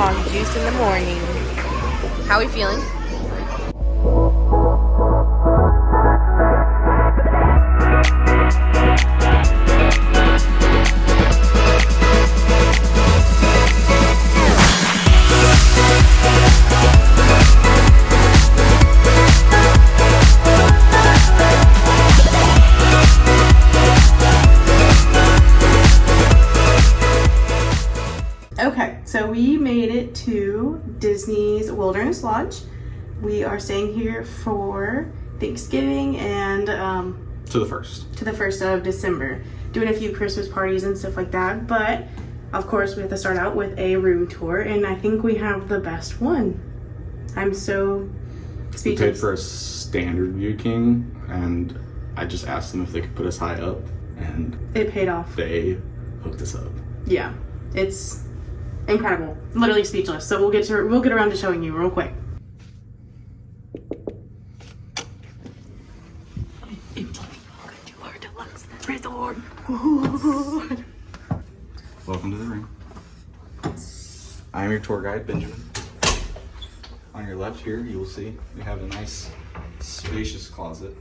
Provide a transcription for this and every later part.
coffee juice in the morning. How are we feeling? Okay, so we made it to Disney's Wilderness Lodge. We are staying here for Thanksgiving and to the 1st of December. Doing a few Christmas parties and stuff like that, but of course we have to start out with a room tour, and I think we have the best one. I'm so speechless. We paid for a standard view king, and I just asked them if they could put us high up, and it paid off. They hooked us up. Yeah, it's incredible. Literally speechless. So we'll get around to showing you real quick. Welcome to our deluxe resort. Welcome to the room. I'm your tour guide, Benjamin. On your left here, you will see we have a nice, spacious closet.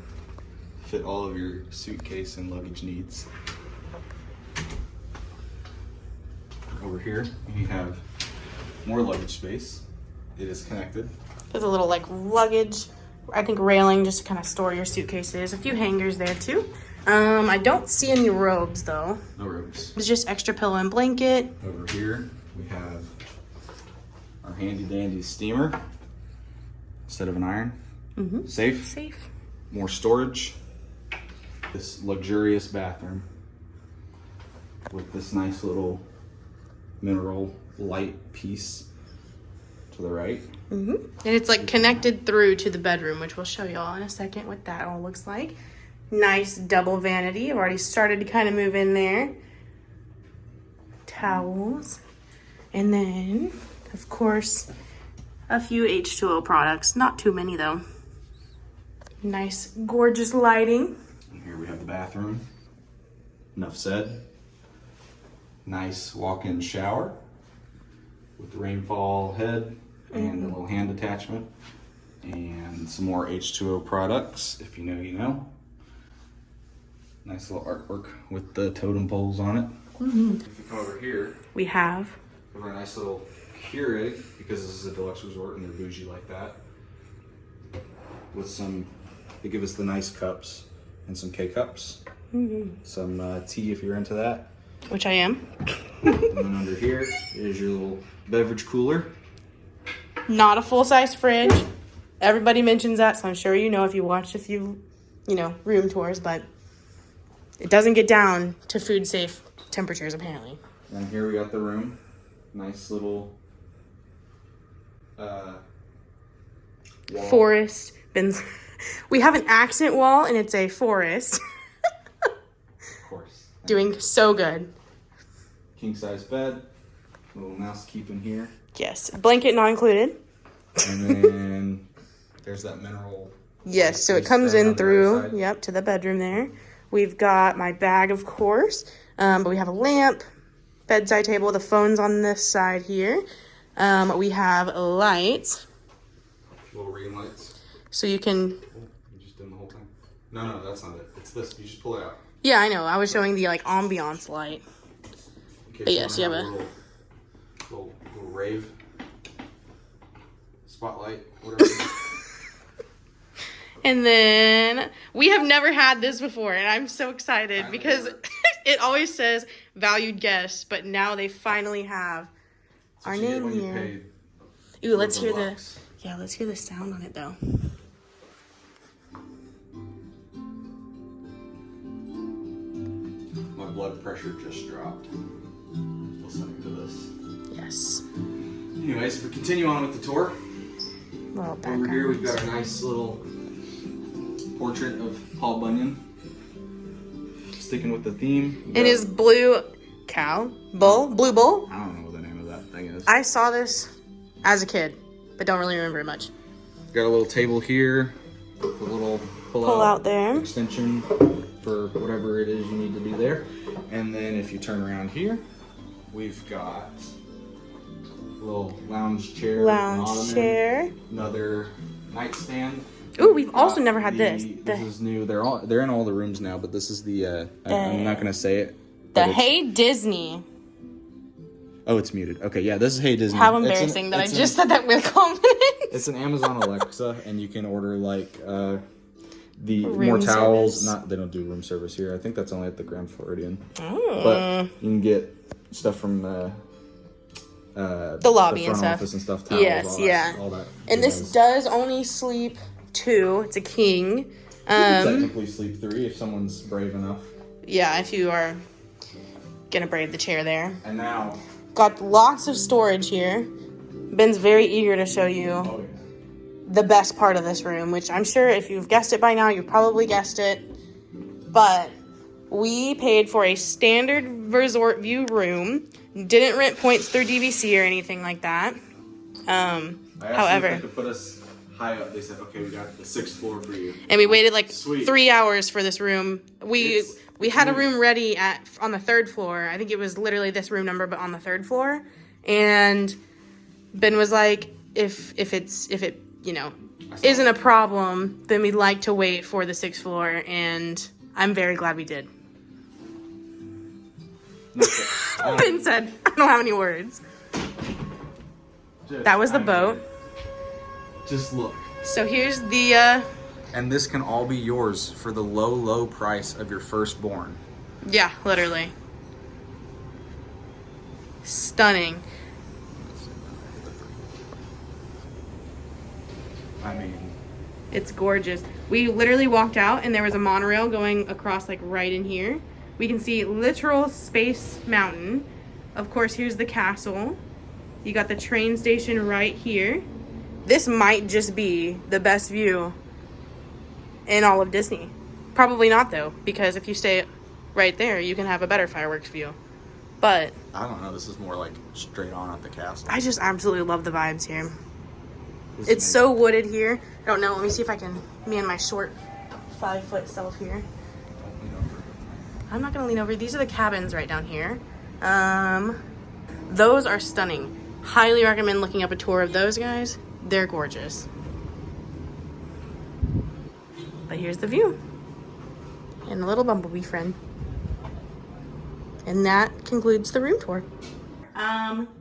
Fit all of your suitcase and luggage needs. Over here, we have more luggage space. It is connected. There's a little like luggage, I think railing just to kind of store your suitcases. A few hangers there too. I don't see any robes though. No robes. It's just extra pillow and blanket. Over here, we have our handy dandy steamer instead of an iron. Mm-hmm. Safe. More storage. This luxurious bathroom with this nice little mineral light piece to the right. Mm-hmm. And it's like connected through to the bedroom, which we'll show you all in a second what that all looks like. Nice double vanity. I've already started to kind of move in there. Towels. And then, of course, a few H2O products. Not too many though. Nice, gorgeous lighting. And here we have the bathroom. Enough said. Nice walk-in shower with the rainfall head and a little hand attachment, and some more H2O products. If you know, you know. Nice little artwork with the totem poles on it. Mm-hmm. If you come over here, we have a nice little Keurig, because this is a deluxe resort and they're bougie like that. With some, they give us the nice cups and some K-cups. Mm-hmm. Some tea if you're into that. Which I am. And then under here is your little beverage cooler. Not a full-size fridge. Everybody mentions that, so I'm sure you know if you watched a few, room tours, but it doesn't get down to food-safe temperatures, apparently. And here we got the room. Nice little wall. Forest. We have an accent wall, and it's a forest. Of course. Doing so good. King-size bed. Little mouse keep in here. Yes. Blanket not included. And then there's that mineral. Yes, so it comes in through, to the bedroom there. We've got my bag, of course. But we have a lamp, bedside table. The phone's on this side here. We have lights. Little ring lights. So you can... You just did the whole thing? No, that's not it. It's this. You just pull it out. Yeah, I know. I was showing the ambiance light. But yes, you have a little rave spotlight, whatever. And then we have never had this before, and I'm so excited because it always says valued guests, but now they finally have our name here. Ooh, let's hear the sound on it though. My blood pressure just dropped listening to this. Yes. Anyways, we continue on with the tour. Over here we've got a nice little portrait of Paul Bunyan. Sticking with the theme. It is blue bull. I don't know what the name of that thing is. I saw this as a kid, but don't really remember it much. Got a little table here with a little pull out there extension for whatever it is you need to do there. And then if you turn around here, we've got a little lounge chair. Lounge chair. Another nightstand. Ooh, we've also never had this. This is new. They're in all the rooms now, but this is the I'm not gonna say it. The Hey Disney. Oh, it's muted. Okay, yeah, this is Hey Disney. How embarrassing that I just said that with confidence. It's an Amazon Alexa, and you can order like the room more towels. service. They don't do room service here. I think that's only at the Grand Floridian. Oh. But you can get stuff from the lobby the and front stuff. office and stuff. Towels, Yes, yeah. all that. And this does only sleep 2. It's a king. You can technically sleep 3 if someone's brave enough. Yeah, if you are gonna brave the chair there. And now, got lots of storage here. Ben's very eager to show you the best part of this room, which I'm sure if you've guessed it by now, you've probably guessed it. But we paid for a standard resort view room. Didn't rent points through DVC or anything like that. However, if they could put us high up. They said, "Okay, we got the 6th floor for you." And we waited like Sweet. 3 hours for this room. We had a room ready on the 3rd floor. I think it was literally this room number, but on the 3rd floor. And Ben was like, if it isn't a problem, then we'd like to wait for the 6th floor. And I'm very glad we did. Ben said, I don't have any words. That was the boat. Just look. So here's the, And this can all be yours for the low, low price of your firstborn. yeah, literally. Stunning. I mean, It's gorgeous. We literally walked out and there was a monorail going across like right in here. We can see literal Space Mountain. Of course, here's the castle. You got the train station right here. This might just be the best view in all of Disney. Probably not though, because if you stay right there, you can have a better fireworks view. But I don't know. This is more like straight on at the castle. I just absolutely love the vibes here. It's so wooded here. I don't know. Let me see if I can, me and my short 5-foot self here. I'm not gonna lean over. These are the cabins right down here. Those are stunning. Highly recommend looking up a tour of those guys. They're gorgeous. But here's the view. And a little bumblebee friend. And that concludes the room tour.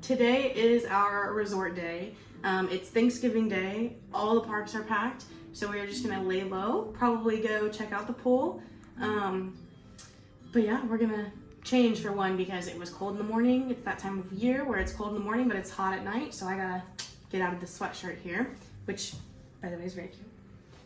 Today is our resort day. It's Thanksgiving Day. All the parks are packed. So we're just gonna lay low, probably go check out the pool. But yeah, we're gonna change for one because it was cold in the morning. It's that time of year where it's cold in the morning, but it's hot at night. So I gotta get out of the sweatshirt here, which by the way is very cute.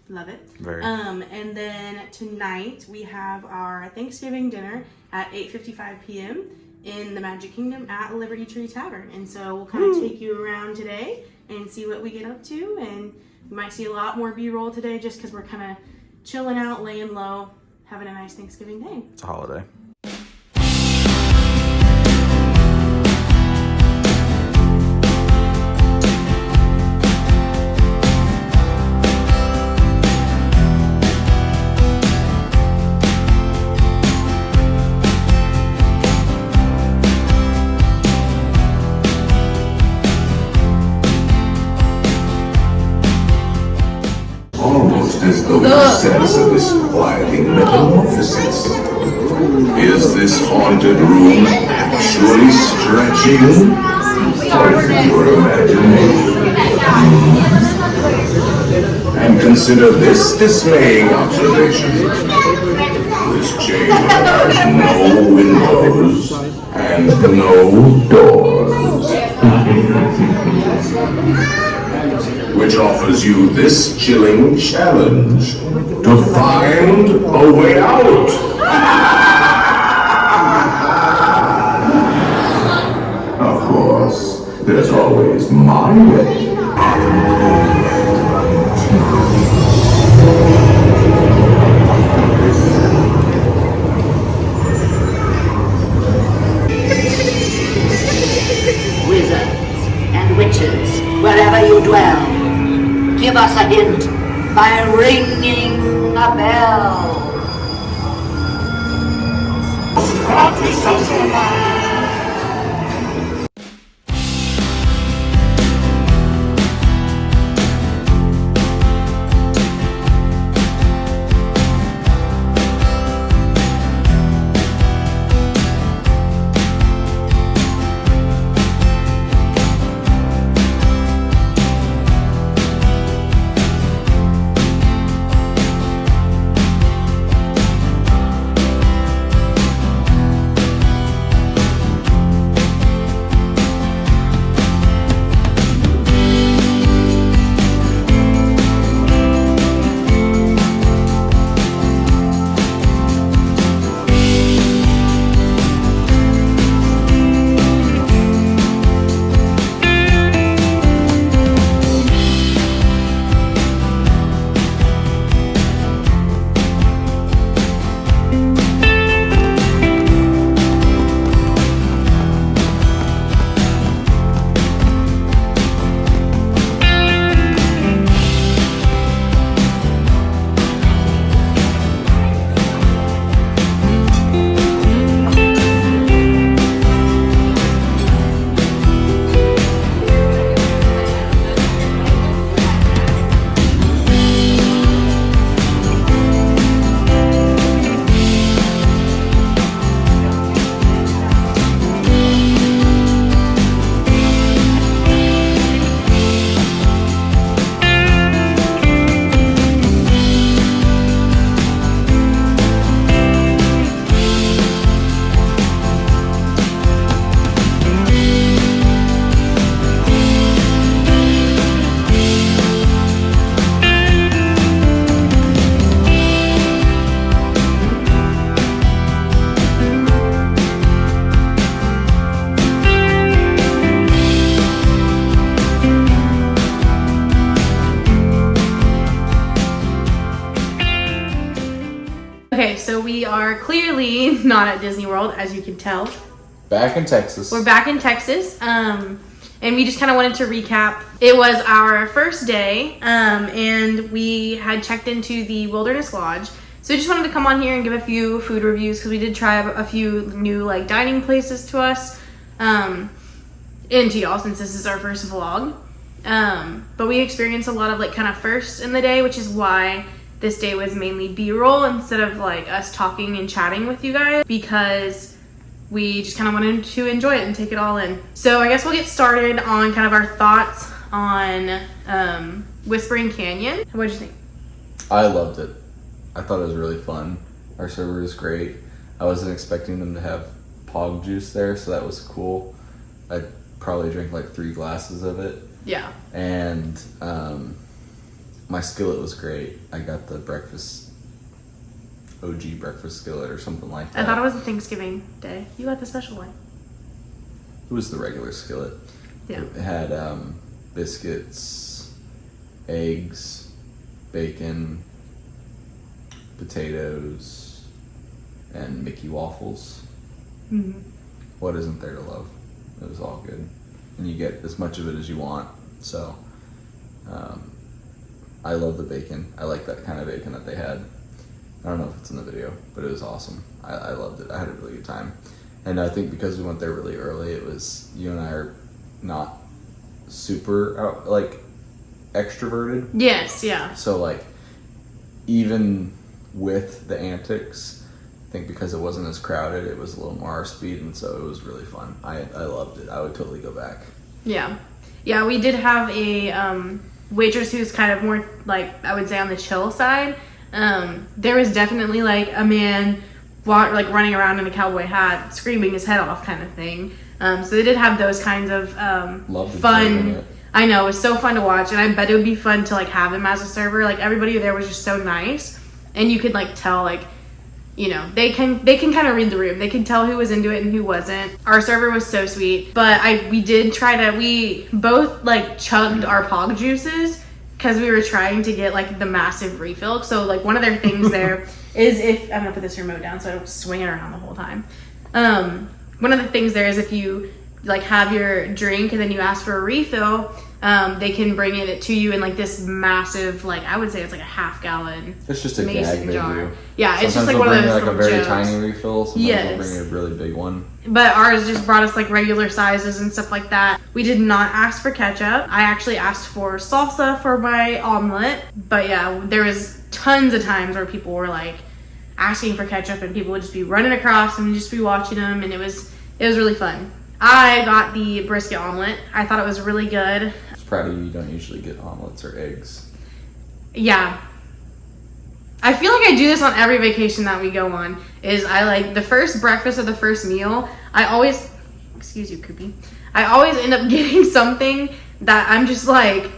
Love it. Very. And then tonight we have our Thanksgiving dinner at 8:55 p.m. in the Magic Kingdom at Liberty Tree Tavern. And so we'll kind of take you around today and see what we get up to. And you might see a lot more B-roll today just because we're kind of chilling out, laying low, having a nice Thanksgiving day. It's a holiday. Almost as though the sense of this quieting metamorphosis. Is this haunted room actually stretching? Or is it your imagination? And consider this dismaying observation. This chamber has no windows and no doors. Which offers you this chilling challenge to find a way out. Of course, there's always my way. Wizards and witches, wherever you dwell, give us a hint by ringing a bell. we are clearly not at Disney World, as you can tell. Back in Texas. We're back in Texas. And we just kind of wanted to recap. It was our first day, and we had checked into the Wilderness Lodge. So we just wanted to come on here and give a few food reviews because we did try a few new like dining places to us, and to y'all since this is our first vlog. But we experienced a lot of like kind of firsts in the day, which is why this day was mainly B-roll instead of like us talking and chatting with you guys, because we just kind of wanted to enjoy it and take it all in. So I guess we'll get started on kind of our thoughts on Whispering Canyon. What did you think? I loved it. I thought it was really fun. Our server was great. I wasn't expecting them to have pog juice there, so that was cool. I probably drank like 3 glasses of it. Yeah. And my skillet was great. I got the OG breakfast skillet or something like that. I thought it was the Thanksgiving day. You got the special one. It was the regular skillet. Yeah. It had biscuits, eggs, bacon, potatoes, and Mickey waffles. Mm-hmm. What isn't there to love? It was all good. And you get as much of it as you want. So, I love the bacon. I like that kind of bacon that they had. I don't know if it's in the video, but it was awesome. I loved it. I had a really good time. And I think because we went there really early, it was, you and I are not super, extroverted. Yes, yeah. So, like, even with the antics, I think because it wasn't as crowded, it was a little more our speed, and so it was really fun. I loved it. I would totally go back. Yeah. Yeah, we did have a waitress who's kind of more, like, I would say on the chill side. There was definitely, like, a man running around in a cowboy hat, screaming his head off kind of thing. So they did have those kinds of fun. I know, it was so fun to watch, and I bet it would be fun to, like, have him as a server. Like, everybody there was just so nice, and you could, like, tell, like, you know, they can kind of read the room. They can tell who was into it and who wasn't. Our server was so sweet, but we both like chugged our pog juices because we were trying to get like the massive refill. So like one of their things there is I'm gonna put this remote down so I don't swing it around the whole time. One of the things there is if you like have your drink and then you ask for a refill, they can bring it to you in like this massive, like I would say it's like a half-gallon. It's just a gag they do. Yeah, sometimes it's just like one of those like a very jugs. tiny refill. Sometimes Yes. they'll bring a really big one. But ours just brought us like regular sizes and stuff like that. We did not ask for ketchup. I actually asked for salsa for my omelet. But yeah, there was tons of times where people were like asking for ketchup and people would just be running across and just be watching them, and it was really fun. I got the brisket omelet. I thought it was really good. I was proud of you. You don't usually get omelets or eggs. Yeah. I feel like I do this on every vacation that we go on. Is I like the first breakfast or the first meal. Excuse you, Koopy. I always end up getting something that I'm just like,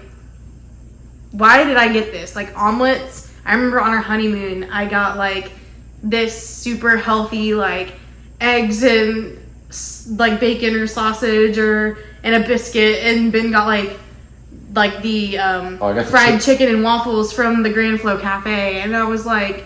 why did I get this? Like omelets. I remember on our honeymoon, I got like this super healthy like eggs and like bacon or sausage and a biscuit, and Ben got like the fried chicken and waffles from the Grand Flow Cafe, and I was like,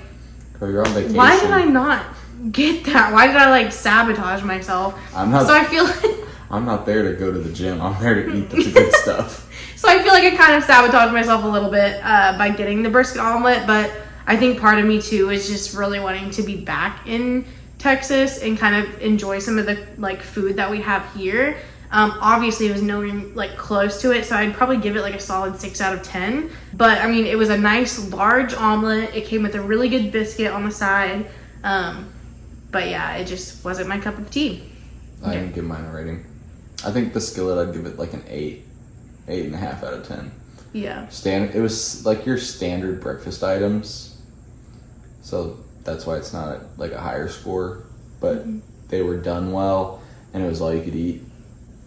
Girl, you're on vacation. why did I not get that? Why did I like sabotage myself? So I feel like I'm not there to go to the gym. I'm there to eat the good stuff. So I feel like I kind of sabotaged myself a little bit by getting the brisket omelet, but I think part of me too is just really wanting to be back in Texas and kind of enjoy some of the like food that we have here. Obviously it was nowhere like close to it, so I'd probably give it like a solid 6 out of 10. But I mean, it was a nice large omelet. It came with a really good biscuit on the side. But yeah, it just wasn't my cup of tea. I didn't give mine a rating. I think the skillet I'd give it like an 8.5 out of 10. Yeah. It was like your standard breakfast items, so that's why it's not like a higher score. But they were done well, and it was all you could eat.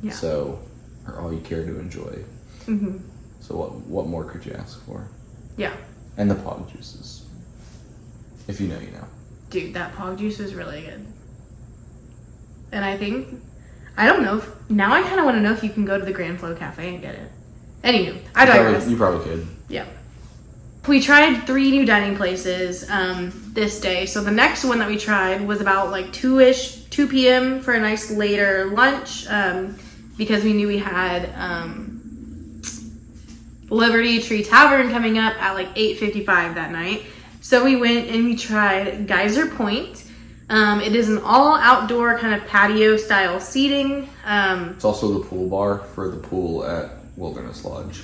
Yeah. So, or all you care to enjoy. Mm-hmm. So what more could you ask for? Yeah. And the pog juices. If you know, you know. Dude, that pog juice was really good. And I don't know now I kind of want to know if you can go to the Grand Flow Cafe and get it. Anywho, I digress. You probably could. Yeah. We tried 3 new dining places this day. So the next one that we tried was about like 2 p.m. for a nice later lunch because we knew we had Liberty Tree Tavern coming up at like 8:55 that night. So we went and we tried Geyser Point. It is an all outdoor kind of patio style seating. It's also the pool bar for the pool at Wilderness Lodge.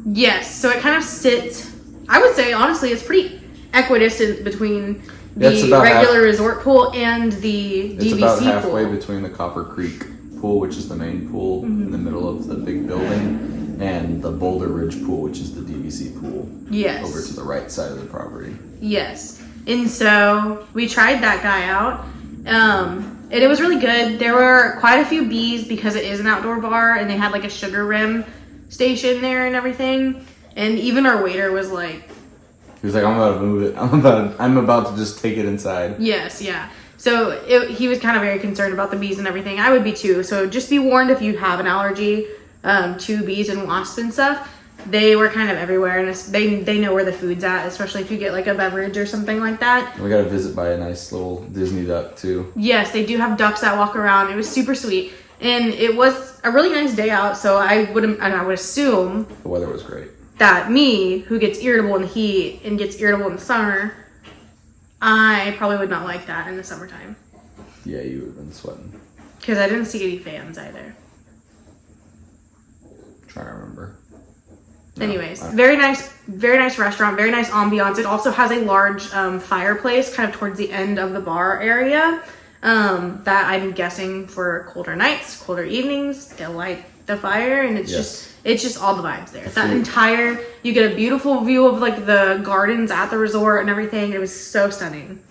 Yes, so it kind of sits, I would say honestly, it's pretty equidistant between the regular resort pool and the DVC pool. It's about halfway between the Copper Creek pool, which is the main pool in the middle of the big building, and the Boulder Ridge pool, which is the DVC pool. Yes. Over to the right side of the property. Yes. And so we tried that guy out. And it was really good. There were quite a few bees because it is an outdoor bar, and they had like a sugar rim station there and everything. And even our waiter was like, he was like, I'm about to move it. I'm about to just take it inside. Yes, yeah. So he was kind of very concerned about the bees and everything. I would be too. So just be warned if you have an allergy to bees and wasps and stuff. They were kind of everywhere, and they know where the food's at, especially if you get like a beverage or something like that. We got a visit by a nice little Disney duck too. Yes, they do have ducks that walk around. It was super sweet, and it was a really nice day out. So I would assume The weather was great. that me, who gets irritable in the heat and gets irritable in the summer, I probably would not like that in the summertime. Yeah, you would have been sweating. Because I didn't see any fans either. Trying to remember. Anyways, very nice restaurant, very nice ambiance. It also has a large fireplace kind of towards the end of the bar area that I'm guessing for colder nights, colder evenings, they'll light the fire, and it's just all the vibes there. You get a beautiful view of like the gardens at the resort and everything. It was so stunning.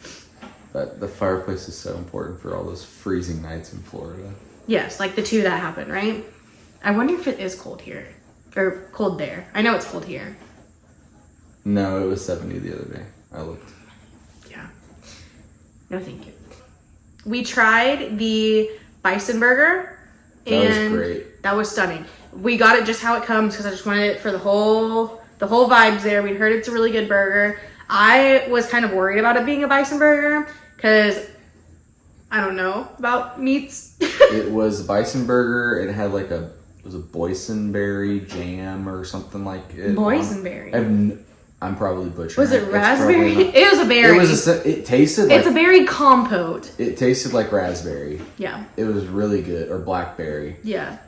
But the fireplace is so important for all those freezing nights in Florida. Yes, like the 2 that happened, right? I wonder if it is cold here. Or cold there. I know it's cold here. No, it was 70 the other day. I looked. Yeah. No, thank you. We tried the bison burger. That was great. That was stunning. We got it just how it comes because I just wanted it for the whole vibes there. We'd heard it's a really good burger. I was kind of worried about it being a bison burger because I don't know about meats. It was a bison burger. It had like a boysenberry jam or something like it. Boysenberry. I'm probably butchering. Was it raspberry? It was a berry. It tasted like... It's a berry compote. It tasted like raspberry. Yeah. It was really good. Or blackberry. Yeah.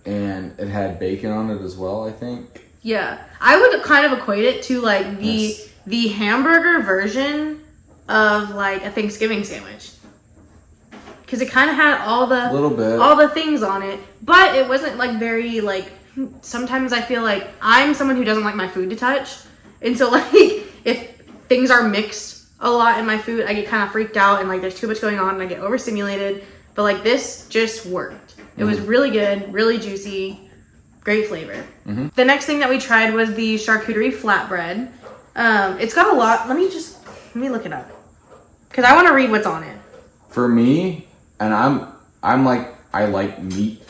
And it had bacon on it as well, I think. Yeah. I would kind of equate it to like the hamburger version of like a Thanksgiving sandwich. Because it kind of had all the things on it, but it wasn't like very like. Sometimes I feel like I'm someone who doesn't like my food to touch, and so like if things are mixed a lot in my food, I get kind of freaked out and like there's too much going on and I get overstimulated. But like this just worked. It was really good, really juicy, great flavor. Mm-hmm. The next thing that we tried was the charcuterie flatbread. It's got a lot. Let me look it up because I want to read what's on it. For me. And I'm like, I like meat,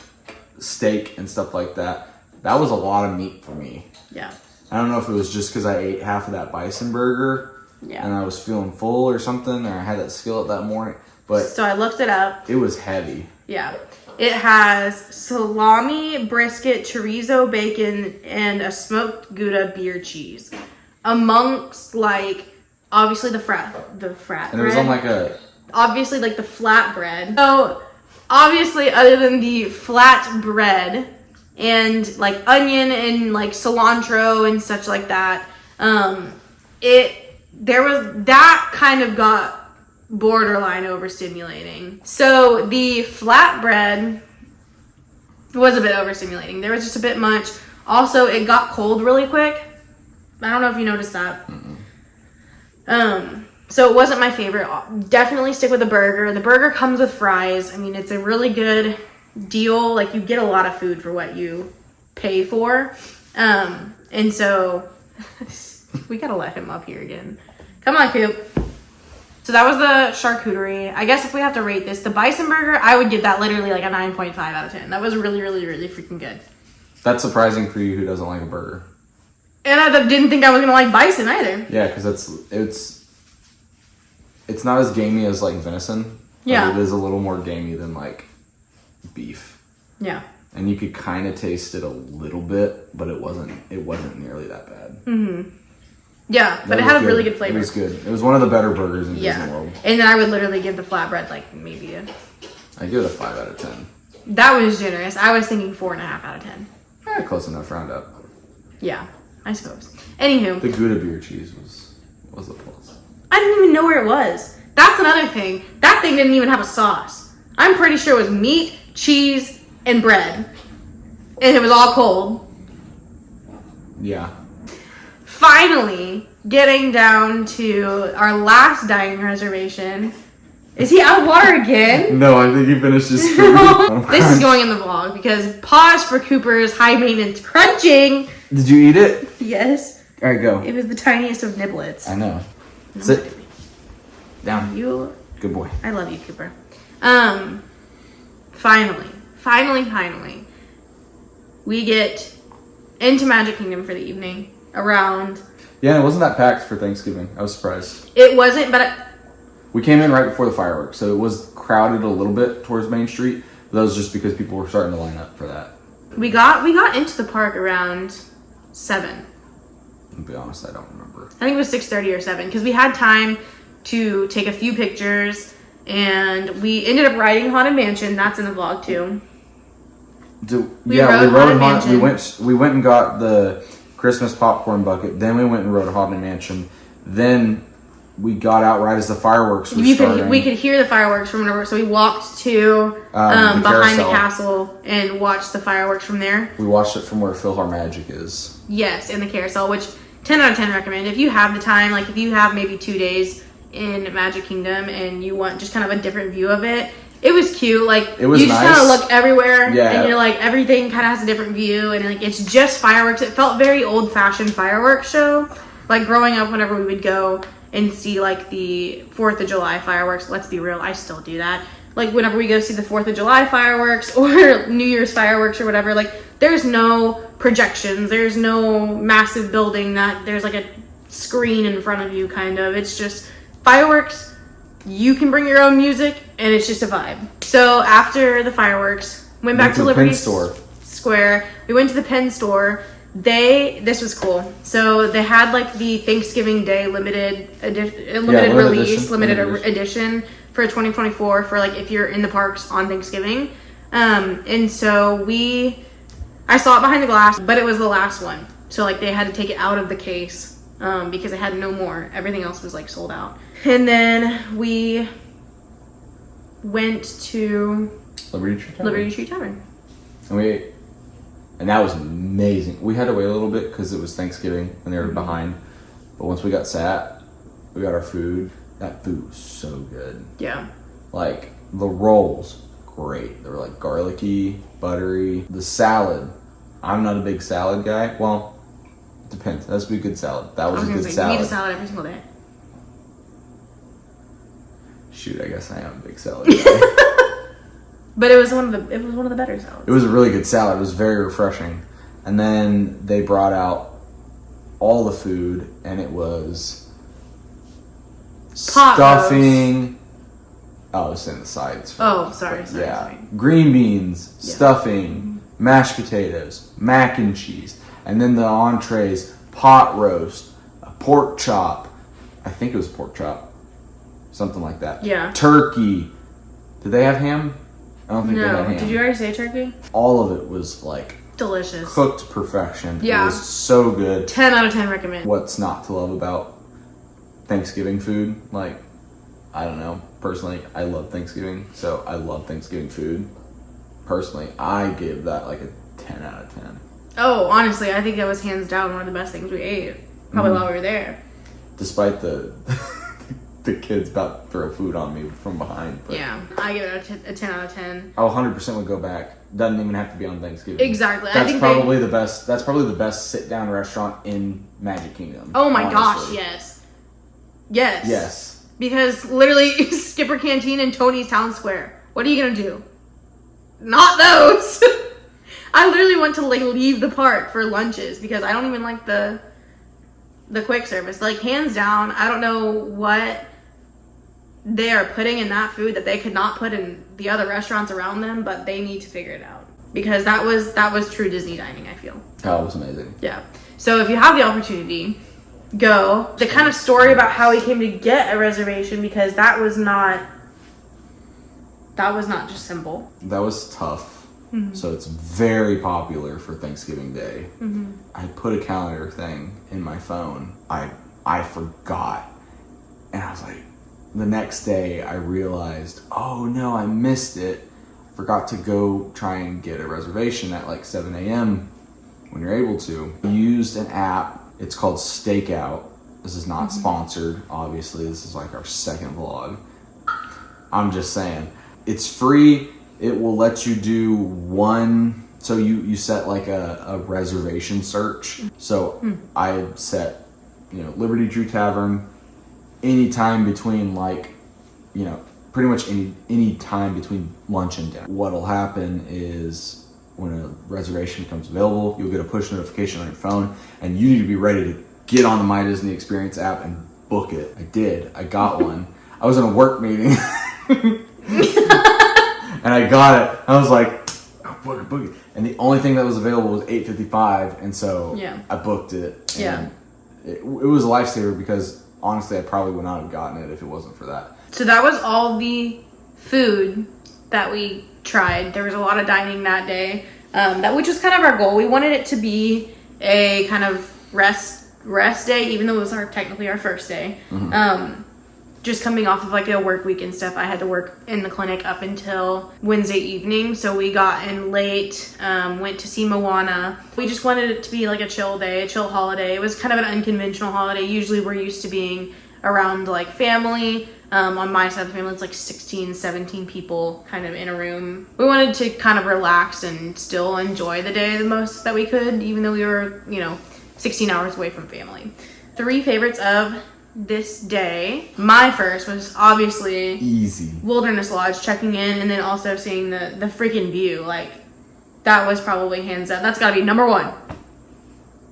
steak, and stuff like that. That was a lot of meat for me. Yeah. I don't know if it was just because I ate half of that bison burger. Yeah. And I was feeling full or something, or I had that skillet that morning. But so I looked it up. It was heavy. Yeah. It has salami, brisket, chorizo, bacon, and a smoked Gouda beer cheese. Amongst like, obviously the frat And bread. it was on like a... Obviously, like the flat bread. So, obviously, other than the flat bread and like onion and like cilantro and such like that, that kind of got borderline overstimulating. So the flat bread was a bit overstimulating. There was just a bit much. Also, it got cold really quick. I don't know if you noticed that. So it wasn't my favorite. Definitely stick with the burger. The burger comes with fries. I mean, it's a really good deal. Like, you get a lot of food for what you pay for. And so we gotta let him up here again. Come on, Coop. So that was the charcuterie. I guess if we have to rate this, the bison burger, I would give that literally like a 9.5 out of 10. That was really, really, really freaking good. That's surprising for you who doesn't like a burger. And I didn't think I was gonna like bison either. Yeah, because it's not as gamey as like venison. Yeah. But it is a little more gamey than like beef. Yeah. And you could kind of taste it a little bit, but it wasn't nearly that bad. Mm-hmm. Yeah, but it had a really good flavor. It was good. It was one of the better burgers in Disney World. And then I would literally give the flatbread like maybe I give it a 5 out of 10. That was generous. I was thinking 4.5 out of 10. Close enough, round up. Yeah, I suppose. Anywho. The Gouda beer cheese was a plus. I didn't even know where it was. That's another thing. That thing didn't even have a sauce. I'm pretty sure it was meat, cheese, and bread. And it was all cold. Yeah. Finally, getting down to our last dining reservation. Is he out of water again? No, I think he finished his food. This is going in the vlog because pause for Cooper's high maintenance crunching. Did you eat it? Yes. All right, go. It was the tiniest of niblets. I know. Sit. Down. You. Good boy. I love you, Cooper. Finally, we get into Magic Kingdom for the evening around. Yeah, it wasn't that packed for Thanksgiving. I was surprised. It wasn't, but We came in right before the fireworks, so it was crowded a little bit towards Main Street. But that was just because people were starting to line up for that. we got into the park around 7. To be honest, I don't remember. I think it was 6:30 or 7 because we had time to take a few pictures, and we ended up riding Haunted Mansion. That's in the vlog too. We went and got the Christmas popcorn bucket. Then we went and rode a Haunted Mansion. Then we got out right as the fireworks were starting. We could hear the fireworks from whenever, so we walked to behind the castle and watched the fireworks from there. We watched it from where PhilharMagic is. Yes, in the carousel, which 10 out of 10 recommend. If you have the time, like if you have maybe 2 days in Magic Kingdom and you want just kind of a different view of it, it was cute. Like it was you just nice. kind of look everywhere, Yeah. and you're like everything kind of has a different view, and like it's just fireworks. It felt very old-fashioned fireworks show. Like growing up, whenever we would go and see like the 4th of July fireworks. Let's be real, I still do that. Like whenever we go see the 4th of July fireworks or New Year's fireworks or whatever, like there's no projections, there's no massive building that there's like a screen in front of you kind of. It's just fireworks. You can bring your own music and it's just a vibe. So after the fireworks, went back to Liberty Square. We went to the pen store. This was cool. So they had like the Thanksgiving Day limited edition for 2024 for like if you're in the parks on Thanksgiving. And so I saw it behind the glass, but it was the last one. So like they had to take it out of the case because they had no more. Everything else was like sold out. And then we went to Liberty Tree Tavern. And we ate. And that was amazing. We had to wait a little bit because it was Thanksgiving and they were behind. But once we got sat, we got our food. That food was so good. Yeah. Like, the rolls, great. They were like garlicky, buttery. The salad, I'm not a big salad guy. Well, it depends. It has to be a good salad. That was a good salad. You eat a salad every single day. Shoot, I guess I am a big salad guy. But it was one of the better salads. It was a really good salad. It was very refreshing. And then they brought out all the food, and it was Pot stuffing. roast. Oh, I was saying the sides. Sorry. Green beans, stuffing, mashed potatoes, mac and cheese, and then the entrees: pot roast, a pork chop. I think it was pork chop, something like that. Yeah. Turkey. Did they have ham? I don't think they had ham. Did you already say turkey? All of it was like delicious, cooked to perfection. Yeah. It was so good. 10 out of 10 recommend. What's not to love about Thanksgiving food? Like, I don't know. Personally, I love Thanksgiving, so I love Thanksgiving food. Personally, I give that like a 10 out of 10. Oh, honestly, I think that was hands down one of the best things we ate. Probably while we were there. Despite the kids about to throw food on me from behind. But yeah, I give it a 10 out of 10. I 100% would go back. Doesn't even have to be on Thanksgiving. Exactly. That's probably the best. That's probably the best sit-down restaurant in Magic Kingdom. Oh my gosh, yes. Yes. Because literally, Skipper Canteen and Tony's Town Square. What are you gonna do? Not those. I literally went to like leave the park for lunches because I don't even like the the quick service. Like, hands down, I don't know what they are putting in that food that they could not put in the other restaurants around them, but they need to figure it out. Because that was true Disney dining, I feel. Oh, it was amazing. Yeah. So if you have the opportunity, go. The kind of story about how he came to get a reservation, because that was not just simple. That was tough. So it's very popular for Thanksgiving Day. I put a calendar thing in my phone. I forgot. And I was like, the next day I realized, oh no, I missed it. Forgot to go try and get a reservation at like 7 a.m. when you're able to. I used an app. It's called Stakeout. This is not sponsored, obviously. This is like our second vlog. I'm just saying. It's free. It will let you do one. So you set like a reservation search. So I set, Liberty Tree Tavern, anytime between like, pretty much any time between lunch and dinner. What'll happen is when a reservation becomes available, you'll get a push notification on your phone, and you need to be ready to get on the My Disney Experience app and book it. I did. I got one. I was in a work meeting, and I got it. I was like, oh, book it. And the only thing that was available was 8:55, and so I booked it. And it was a lifesaver, because honestly, I probably would not have gotten it if it wasn't for that. So that was all the food that we tried. There was a lot of dining that day, which was kind of our goal. We wanted it to be a kind of rest day, even though it was technically our first day. Just coming off of like a work week and stuff, I had to work in the clinic up until Wednesday evening. So we got in late, went to see Moana. We just wanted it to be like a chill day, a chill holiday. It was kind of an unconventional holiday. Usually we're used to being around like family. On my side of the family, it's like 16, 17 people kind of in a room. We wanted to kind of relax and still enjoy the day the most that we could, even though we were, 16 hours away from family. 3 favorites of this day. My first was obviously easy Wilderness Lodge, checking in, and then also seeing the freaking view. Like, that was probably hands down. That's gotta be number 1.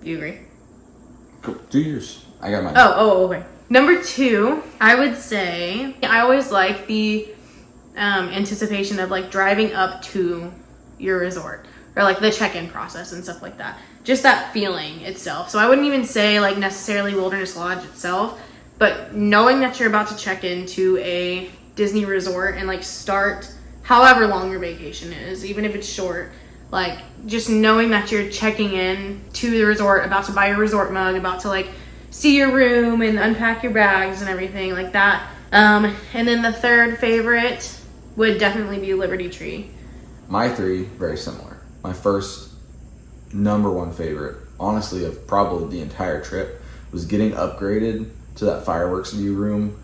Do you agree? Cool. Do yours. I got mine. Oh, okay. Number 2, I would say, I always like the anticipation of like driving up to your resort, or like the check-in process and stuff like that. Just that feeling itself. So I wouldn't even say like necessarily Wilderness Lodge itself, but knowing that you're about to check into a Disney resort and like start however long your vacation is, even if it's short, like just knowing that you're checking in to the resort, about to buy your resort mug, about to like see your room and unpack your bags and everything like that. And then the 3rd favorite would definitely be Liberty Tree. My 3, very similar. My first number 1 favorite, honestly, of probably the entire trip, was getting upgraded to that fireworks view room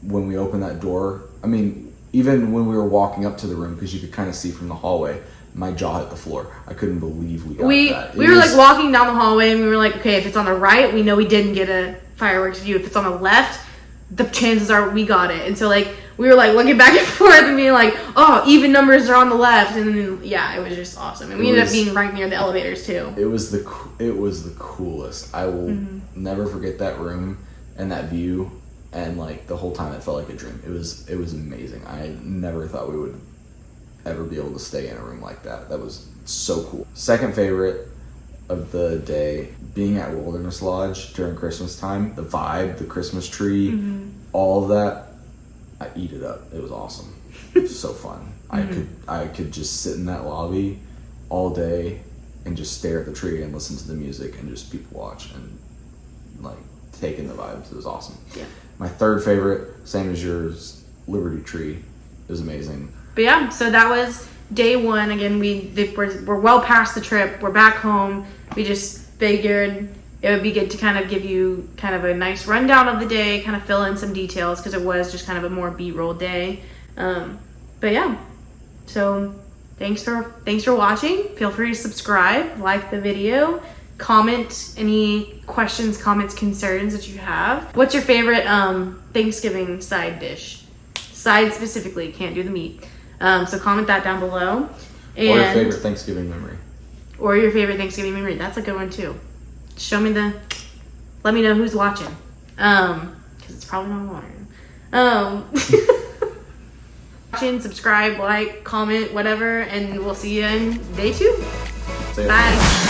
when we opened that door. I mean, even when we were walking up to the room, because you could kind of see from the hallway, my jaw hit the floor. I couldn't believe we got that. We were like walking down the hallway, and we were like, okay, if it's on the right, we know we didn't get a fireworks view. If it's on the left, the chances are we got it. And so like we were like looking back and forth and being like, oh, even numbers are on the left. And then it was just awesome. And we ended up being right near the elevators too. It was the coolest. I will never forget that room and that view. And like the whole time, it felt like a dream. It was amazing. I never thought we would ever be able to stay in a room like that. That was so cool. Second favorite of the day, being at Wilderness Lodge during Christmas time. The vibe, the Christmas tree, all of that. I eat it up. It was awesome. It was so fun. I could just sit in that lobby all day and just stare at the tree and listen to the music and just people watch and like take in the vibes. It was awesome. Yeah. My 3rd favorite, same as yours, Liberty Tree. It was amazing. But yeah, so that was day 1. Again, we're well past the trip. We're back home. We just figured it would be good to kind of give you kind of a nice rundown of the day, kind of fill in some details, because it was just kind of a more B-roll day. But yeah, so thanks for watching. Feel free to subscribe, like the video, comment any questions, comments, concerns that you have. What's your favorite Thanksgiving side dish? Side specifically, can't do the meat. So comment that down below. And or your favorite Thanksgiving memory. Or your favorite Thanksgiving memory. That's a good one too. Show me the Let me know who's watching. Because it's probably not watching. Watching, subscribe, like, comment, whatever, and we'll see you in day 2. See ya. Bye.